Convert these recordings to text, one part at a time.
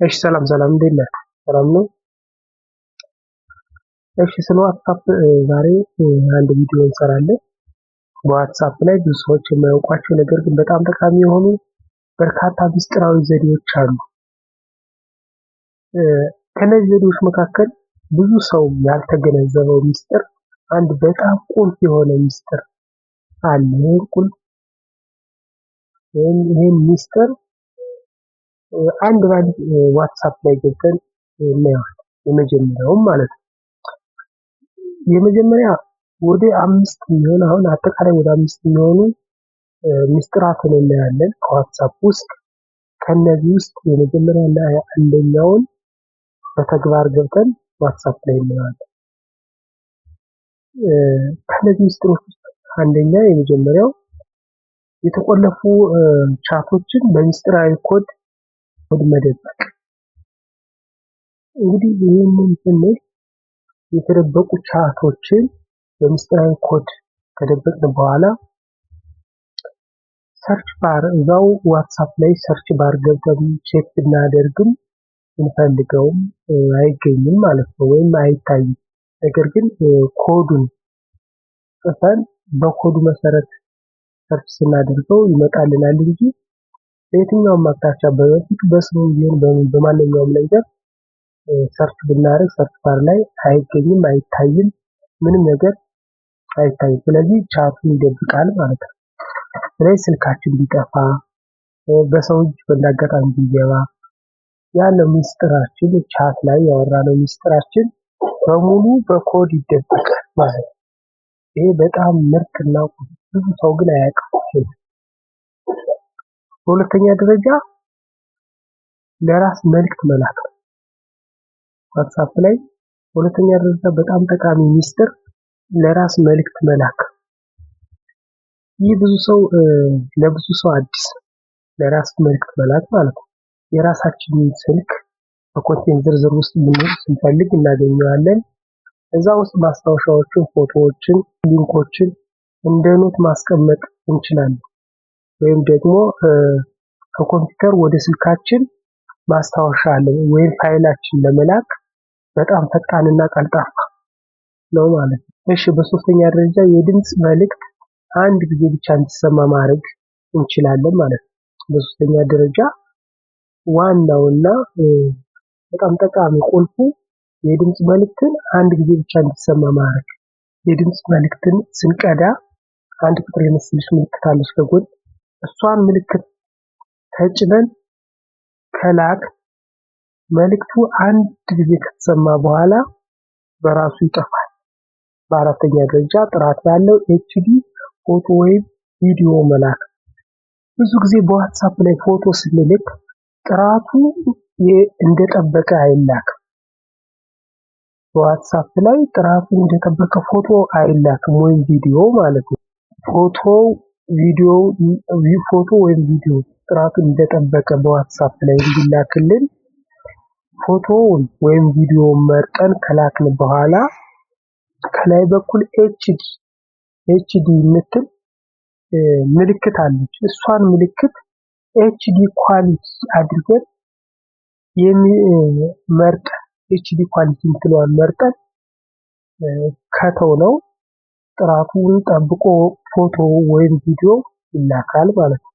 እሺ ሰላም ሰላም እንዴት ነህ? ሰላም ነው? እሺ ስለ ዋትስአፕ ዛሬ አንድ ቪዲዮ እንሰራለን። በዋትስአፕ ላይ ብዙ ሰዎች የማያውቋቸው ነገር ግን በጣም ጠቃሚ የሆኑ በርካታ ምስጢራዊ ዘዴዎች አሉ። ከነዚህ ዘዴዎች መካከል ብዙ ሰው ያልተገነዘበው ምስጢር አንድ በጣም ቁልፍ የሆነ ምስጢር አለ። ይሄን ምስጢር አንድ ባንድ ዋትስአፕ ላይ ገብተን እናየዋለን። የመጀመሪያውም ማለት ነው። የመጀመሪያ ወደ 5 የሚሆን አሁን አጠቃላይ ወደ 5 የሚሆኑ ምስጢራትን እናያለን ከዋትስአፕ ውስጥ። ከነዚህ ውስጥ የመጀመሪያ እና አንደኛውን በተግባር ገብተን ዋትስአፕ ላይ እናያለን። ከነዚህ ምስጢሮች ውስጥ አንደኛ የመጀመሪያው የተቆለፉ ቻቶችን በምስጢራዊ ኮድ መደበቅ። እንግዲህ ይህንን ስንል የተደበቁ ቻቶችን በምስጢራዊ ኮድ ከደበቅን በኋላ ሰርች ባር እዛው ዋትስአፕ ላይ ሰርች ባር ገብተን ቼክ ብናደርግም እንፈልገውም አይገኝም ማለት ነው፣ ወይም አይታይም። ነገር ግን ኮዱን ጽፈን በኮዱ መሰረት ሰርች ስናደርገው ይመጣልናል እንጂ በየትኛውም አቅጣጫ በፊት በስሙ ቢሆን በማንኛውም ነገር ሰርች ብናደርግ ሰርች ባር ላይ አይገኝም፣ አይታይም፣ ምንም ነገር አይታይም። ስለዚህ ቻቱን ይደብቃል ማለት ነው። ስለዚህ ስልካችን ቢጠፋ በሰው እጅ በአጋጣሚ ቢገባ ያለው ምስጢራችን ቻት ላይ ያወራነው ምስጢራችን በሙሉ በኮድ ይደበቃል ማለት ነው። ይሄ በጣም ምርጥና ብዙ ሰው ግን አያውቅም። በሁለተኛ ደረጃ ለራስ መልእክት መላክ ነው። ዋትስአፕ ላይ በሁለተኛ ደረጃ በጣም ጠቃሚ ምስጢር ለራስ መልእክት መላክ። ይህ ለብዙ ሰው አዲስ ለራስ መልእክት መላክ ማለት ነው። የራሳችንን ስልክ በኮንቴንት ዝርዝር ውስጥ ስንፈልግ እናገኘዋለን። እዛ ውስጥ ማስታወሻዎችን፣ ፎቶዎችን፣ ሊንኮችን እንደ ኖት ማስቀመጥ እንችላለን። ወይም ደግሞ ከኮምፒውተር ወደ ስልካችን ማስታወሻ ወይም ፋይላችን ለመላክ በጣም ፈጣንና ቀልጣፋ ነው ማለት ነው። እሺ በሶስተኛ ደረጃ የድምጽ መልእክት አንድ ጊዜ ብቻ እንዲሰማ ማድረግ እንችላለን ማለት ነው። በሶስተኛ ደረጃ ዋናውና በጣም ጠቃሚ ቁልፉ የድምጽ መልእክትን አንድ ጊዜ ብቻ እንዲሰማ ማድረግ። የድምጽ መልእክትን ስንቀዳ አንድ ቁጥር የመሰለች ምልክት አለች ከጎን። እሷን ምልክት ተጭነን ከላክ መልእክቱ አንድ ጊዜ ከተሰማ በኋላ በራሱ ይጠፋል። በአራተኛ ደረጃ ጥራት ያለው ኤችዲ ፎቶ ወይም ቪዲዮ መላክ። ብዙ ጊዜ በዋትስአፕ ላይ ፎቶ ስንልክ ጥራቱ እንደጠበቀ አይላክም። በዋትስአፕ ላይ ጥራቱ እንደጠበቀ ፎቶ አይላክም ወይም ቪዲዮ ማለት ነው። ፎቶ ወይም ቪዲዮ ጥራቱ እንደጠበቀ በዋትስአፕ ላይ እንዲላክልን ፎቶውን ወይም ቪዲዮ መርጠን ከላክን በኋላ ከላይ በኩል ኤችዲ የምትል ምልክት አለች። እሷን ምልክት ኤችዲ ኳሊቲ አድርገን ኤችዲ ኳሊቲ የምትለዋን መርጠን ከተው ነው ጥራቱን ጠብቆ ፎቶ ወይም ቪዲዮ ይላካል ማለት ነው።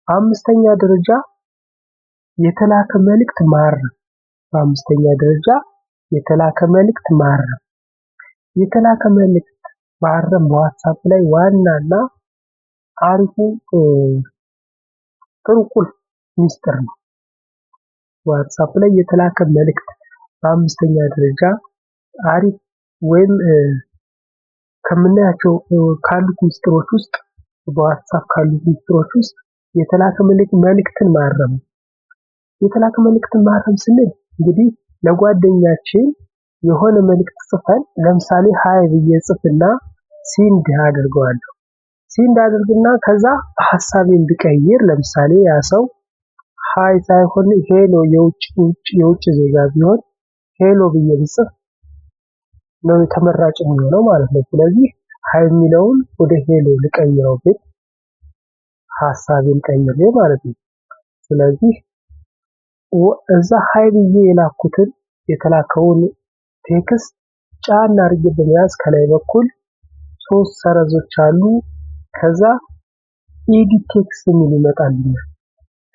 በአምስተኛ ደረጃ የተላከ መልእክት ማረም። በአምስተኛ ደረጃ የተላከ መልእክት ማረም። የተላከ መልእክት ማረም በዋትስአፕ ላይ ዋናና አሪፉ ጥሩ ቁልፍ ምስጢር ነው። ዋትስአፕ ላይ የተላከ መልእክት በአምስተኛ ደረጃ አሪፍ ወይም ከምናያቸው ካሉት ምስጢሮች ውስጥ በዋትስአፕ ካሉት ምስጢሮች ውስጥ የተላከ መልእክትን ማረም። የተላከ መልእክትን ማረም ስንል እንግዲህ ለጓደኛችን የሆነ መልእክት ጽፈን ለምሳሌ ሃይ ብዬ ጽፍና ሲንድ አድርገዋለሁ። ሲንድ አድርግና ከዛ ሐሳቤን ብቀይር ለምሳሌ ያ ሰው ሃይ ሳይሆን ሄሎ የውጭ ዜጋ ቢሆን ሄሎ ብዬ ብጽፍ ነው ተመራጭ የሚሆነው ማለት ነው። ስለዚህ ሃይ የሚለውን ወደ ሄሎ ልቀይረው ብል ሐሳቤን ቀይሬ ማለት ነው። ስለዚህ እዛ ሃይ ብዬ የላኩትን የተላከውን ቴክስት ጫን አድርጌ በመያዝ ከላይ በኩል 3 ሰረዞች አሉ። ከዛ ኤዲት ቴክስት የሚል ይመጣልኛል።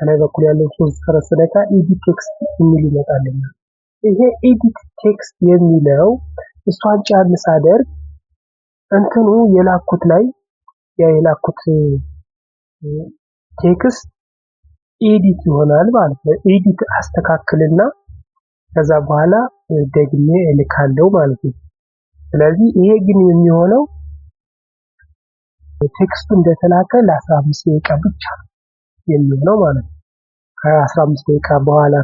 ከላይ በኩል ያለው 3 ሰረዝ ስነካ ኤዲት ቴክስት የሚል ይመጣልኛል። ይሄ ኤዲት ቴክስት የሚለው እሷን ጫን ሳደርግ እንትኑ የላኩት ላይ የላኩት ቴክስት ኤዲት ይሆናል ማለት ነው። ኤዲት አስተካክልና ከዛ በኋላ ደግሜ እልካለሁ ማለት ነው። ስለዚህ ይሄ ግን የሚሆነው ቴክስቱ እንደተላከ ለ15 ደቂቃ ብቻ የሚሆነው ማለት ነው። ከ15 ደቂቃ በኋላ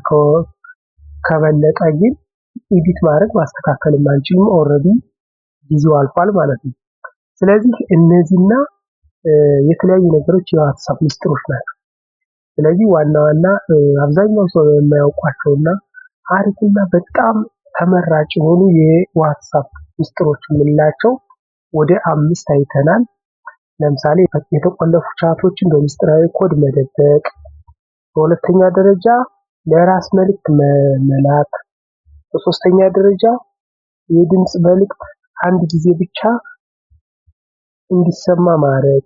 ከበለጠ ግን ኤዲት ማድረግ ማስተካከል አንችልም። ኦልሬዲ ጊዜው አልፏል ማለት ነው። ስለዚህ እነዚህና የተለያዩ ነገሮች የዋትስአፕ ሚስጥሮች ናቸው። ስለዚህ ዋና አብዛኛው ሰው የማያውቋቸውና አሪፍና በጣም ተመራጭ የሆኑ የዋትስአፕ ሚስጥሮች የምንላቸው ወደ 5 አይተናል። ለምሳሌ የተቆለፉ ቻቶችን በሚስጥራዊ ኮድ መደበቅ፣ በሁለተኛ ደረጃ ለራስ መልእክት መላክ፣ በሶስተኛ ደረጃ የድምጽ መልእክት አንድ ጊዜ ብቻ እንዲሰማ ማድረግ፣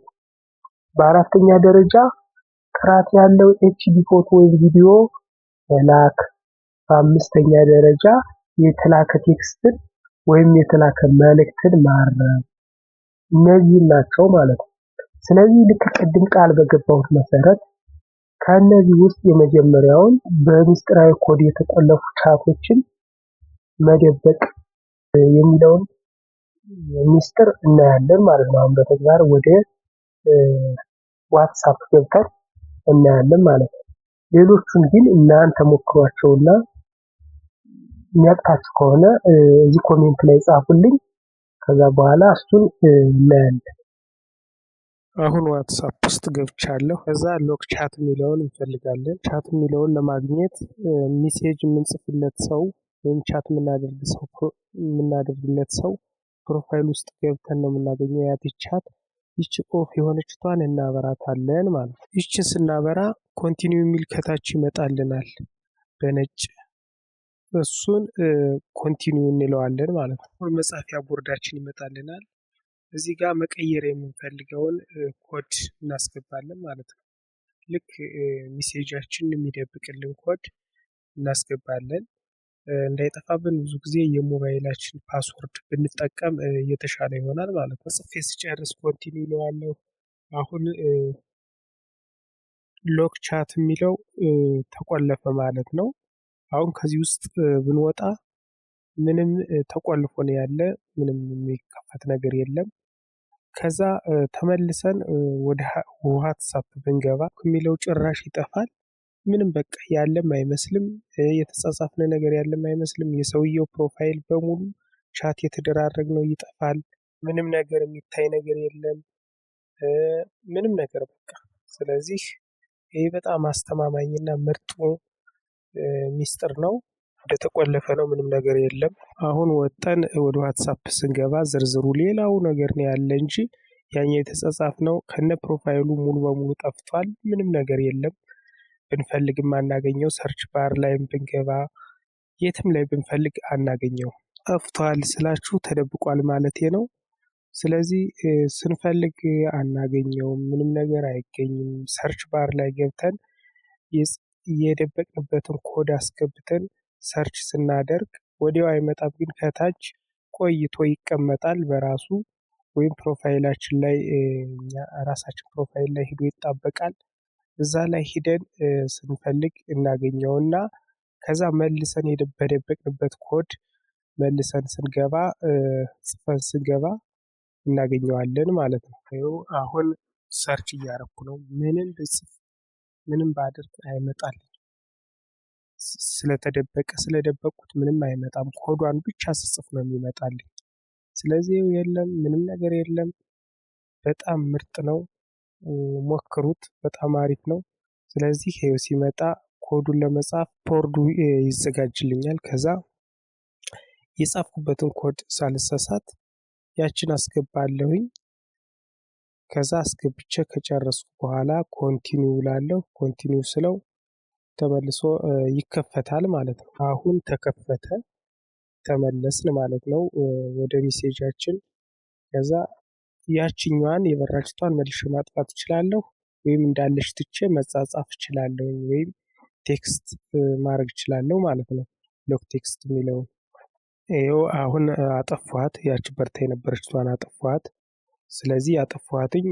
በአራተኛ ደረጃ ጥራት ያለው ኤችዲ ፎቶ ወይም ቪዲዮ መላክ፣ በአምስተኛ ደረጃ የተላከ ቴክስትን ወይም የተላከ መልእክትን ማረም። እነዚህ ናቸው ማለት ነው። ስለዚህ ልክ ቅድም ቃል በገባሁት መሰረት ከነዚህ ውስጥ የመጀመሪያውን በሚስጥራዊ ኮድ የተቆለፉ ቻቶችን መደበቅ የሚለውን ሚስጥር እናያለን ማለት ነው። አሁን በተግባር ወደ ዋትስአፕ ገብተን እናያለን ማለት ነው። ሌሎቹን ግን እናንተ ሞክሯቸውና የሚያቅታችሁ ከሆነ እዚህ ኮሜንት ላይ ጻፉልኝ። ከዛ በኋላ እሱን እናያለን። አሁን ዋትስአፕ ውስጥ ገብቻለሁ። ከዛ ሎክ ቻት የሚለውን እንፈልጋለን። ቻት የሚለውን ለማግኘት ሜሴጅ የምንጽፍለት ሰው ወይም ቻት የምናደርግለት ሰው ፕሮፋይል ውስጥ ገብተን ነው የምናገኘው። ያት ቻት ይቺ ኦፍ የሆነችቷን እናበራታለን ማለት ነው። ይቺ ስናበራ ኮንቲኒው የሚል ከታች ይመጣልናል በነጭ። እሱን ኮንቲኒው እንለዋለን ማለት ነው። መጻፊያ ቦርዳችን ይመጣልናል። እዚህ ጋር መቀየር የምንፈልገውን ኮድ እናስገባለን ማለት ነው። ልክ ሜሴጃችንን የሚደብቅልን ኮድ እናስገባለን። እንዳይጠፋብን ብዙ ጊዜ የሞባይላችን ፓስወርድ ብንጠቀም የተሻለ ይሆናል ማለት ነው። ጽፌ ስጨርስ ኮንቲኒው እለዋለሁ። አሁን ሎክ ቻት የሚለው ተቆለፈ ማለት ነው። አሁን ከዚህ ውስጥ ብንወጣ ምንም ተቆልፎ ነው ያለ፣ ምንም የሚከፈት ነገር የለም። ከዛ ተመልሰን ወደ ዋትስአፕ ብንገባ የሚለው ጭራሽ ይጠፋል። ምንም በቃ ያለም አይመስልም፣ የተጻጻፍነ ነገር ያለም አይመስልም። የሰውየው ፕሮፋይል በሙሉ ቻት የተደራረግነው ይጠፋል። ምንም ነገር የሚታይ ነገር የለም፣ ምንም ነገር በቃ። ስለዚህ ይሄ በጣም አስተማማኝና ምርጡ ሚስጥር ነው። እንደተቆለፈ ነው፣ ምንም ነገር የለም። አሁን ወጠን ወደ ዋትስአፕ ስንገባ ዝርዝሩ ሌላው ነገር ነው ያለ እንጂ ያኛው የተጻጻፍነው ከነ ፕሮፋይሉ ሙሉ በሙሉ ጠፍቷል። ምንም ነገር የለም። ብንፈልግም አናገኘው። ሰርች ባር ላይም ብንገባ የትም ላይ ብንፈልግ አናገኘው። ጠፍቷል ስላችሁ ተደብቋል ማለቴ ነው። ስለዚህ ስንፈልግ አናገኘውም፣ ምንም ነገር አይገኝም። ሰርች ባር ላይ ገብተን የደበቅንበትን ኮድ አስገብተን ሰርች ስናደርግ ወዲያው አይመጣም፣ ግን ከታች ቆይቶ ይቀመጣል በራሱ ወይም ፕሮፋይላችን ላይ ራሳችን ፕሮፋይል ላይ ሄዶ ይጣበቃል። እዛ ላይ ሂደን ስንፈልግ እናገኘውና ከዛ መልሰን በደበቅንበት ኮድ መልሰን ስንገባ ጽፈን ስንገባ እናገኘዋለን ማለት ነው። ይኸው አሁን ሰርች እያረኩ ነው። ምንም ብጽፍ ምንም ባደርግ አይመጣልኝ። ስለደበቁት ምንም አይመጣም። ኮዷን ብቻ ስጽፍ ነው የሚመጣልኝ። ስለዚህ የለም፣ ምንም ነገር የለም። በጣም ምርጥ ነው። ሞክሩት። በጣም አሪፍ ነው። ስለዚህ ይሄው ሲመጣ ኮዱን ለመጻፍ ቦርዱ ይዘጋጅልኛል። ከዛ የጻፍኩበትን ኮድ ሳልሳሳት ያችን አስገባለሁኝ። ከዛ አስገብቼ ከጨረስኩ በኋላ ኮንቲኒው እላለሁ። ኮንቲኒው ስለው ተመልሶ ይከፈታል ማለት ነው። አሁን ተከፈተ፣ ተመለስን ማለት ነው ወደ ሜሴጃችን። ከዛ ያችኛዋን የበራችቷን መልሼ ማጥፋት እችላለሁ ወይም እንዳለች ትቼ መጻጻፍ እችላለሁ ወይም ቴክስት ማድረግ እችላለሁ ማለት ነው። ሎክ ቴክስት የሚለውን ይኸው አሁን አጠፋኋት። ያቺ በርታ የነበረችቷን አጠፋኋት። ስለዚህ ያጠፋኋትኝ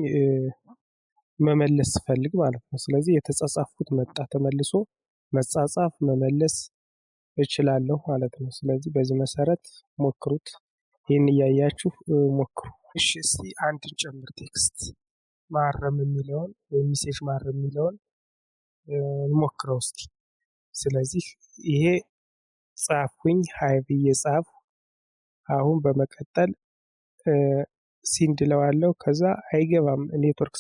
መመለስ ስፈልግ ማለት ነው። ስለዚህ የተጻጻፍኩት መጣ ተመልሶ መጻጻፍ መመለስ እችላለሁ ማለት ነው። ስለዚህ በዚህ መሰረት ሞክሩት። ይህን እያያችሁ ሞክሩ። እሺ እስቲ አንድን ጨምር ቴክስት ማረም የሚለውን ወይም ሜሴጅ ማረም የሚለውን ሞክረው እስቲ። ስለዚህ ይሄ ጻፍኩኝ ሃይ ብዬ ጻፍ። አሁን በመቀጠል ሲንድ ለዋለው ከዛ አይገባም ኔትወርክ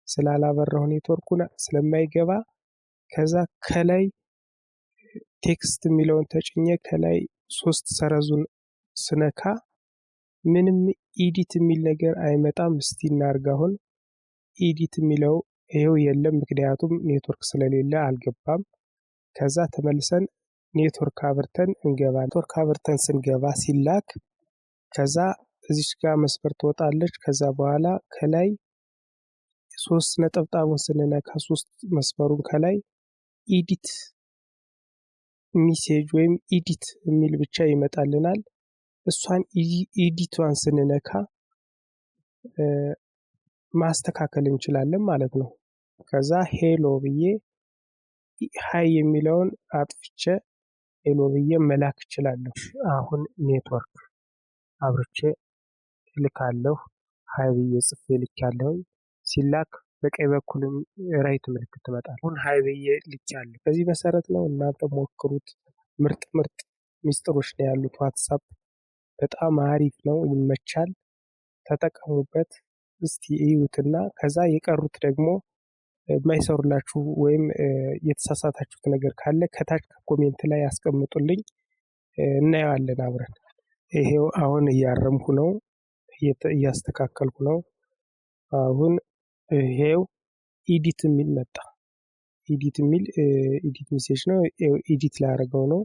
ስላላበራሁ ኔትወርኩን ስለማይገባ ከዛ ከላይ ቴክስት የሚለውን ተጭኘ ከላይ 3 ሰረዙን ስነካ ምንም ኢዲት የሚል ነገር አይመጣም። እስቲ እናርግ። አሁን ኢዲት የሚለው ይሄው የለም፣ ምክንያቱም ኔትወርክ ስለሌለ አልገባም። ከዛ ተመልሰን ኔትወርክ አብርተን እንገባ። ኔትወርክ አብርተን ስንገባ ሲላክ ከዛ እዚች ጋር መስመር ትወጣለች። ከዛ በኋላ ከላይ 3 ነጠብጣቡን ስንነካ 3 መስመሩን ከላይ ኢዲት ሜሴጅ ወይም ኢዲት የሚል ብቻ ይመጣልናል። እሷን ኢዲቷን ስንነካ ማስተካከል እንችላለን ማለት ነው። ከዛ ሄሎ ብዬ ሃይ የሚለውን አጥፍቼ ሄሎ ብዬ መላክ እችላለሁ። አሁን ኔትወርክ አብርቼ ልካለሁ። ሃይ ብዬ ጽፌ ልካለሁ። ሲላክ በቀኝ በኩልም ራይት ምልክት ትመጣለች። አሁን ሃይ ብዬ ልካለሁ። በዚህ መሰረት ነው። እናንተ ሞክሩት። ምርጥ ሚስጥሮች ነው ያሉት። ዋትስአፕ በጣም አሪፍ ነው፣ ይመቻል። ተጠቀሙበት። እስቲ እዩትና ከዛ የቀሩት ደግሞ የማይሰሩላችሁ ወይም የተሳሳታችሁት ነገር ካለ ከታች ኮሜንት ላይ ያስቀምጡልኝ፣ እናየዋለን አብረን። ይሄው አሁን እያረምኩ ነው፣ እያስተካከልኩ ነው። አሁን ይሄው ኢዲት የሚል መጣ። ኢዲት የሚል ኢዲት ሜሴጅ ነው። ኢዲት ላደርገው ነው።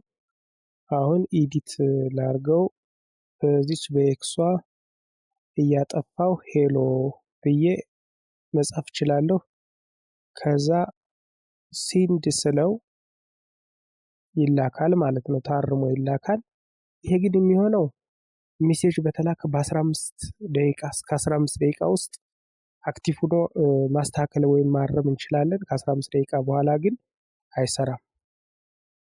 አሁን ኢዲት ላድርገው። በዚች በኤክሷ እያጠፋው ሄሎ ብዬ መጻፍ እችላለሁ። ከዛ ሲንድ ስለው ይላካል ማለት ነው። ታርሞ ይላካል። ይሄ ግን የሚሆነው ሜሴጅ በተላከ በ15 ደቂቃ እስከ 15 ደቂቃ ውስጥ አክቲቭ ሆኖ ማስተካከል ወይም ማረም እንችላለን። ከ15 ደቂቃ በኋላ ግን አይሰራም።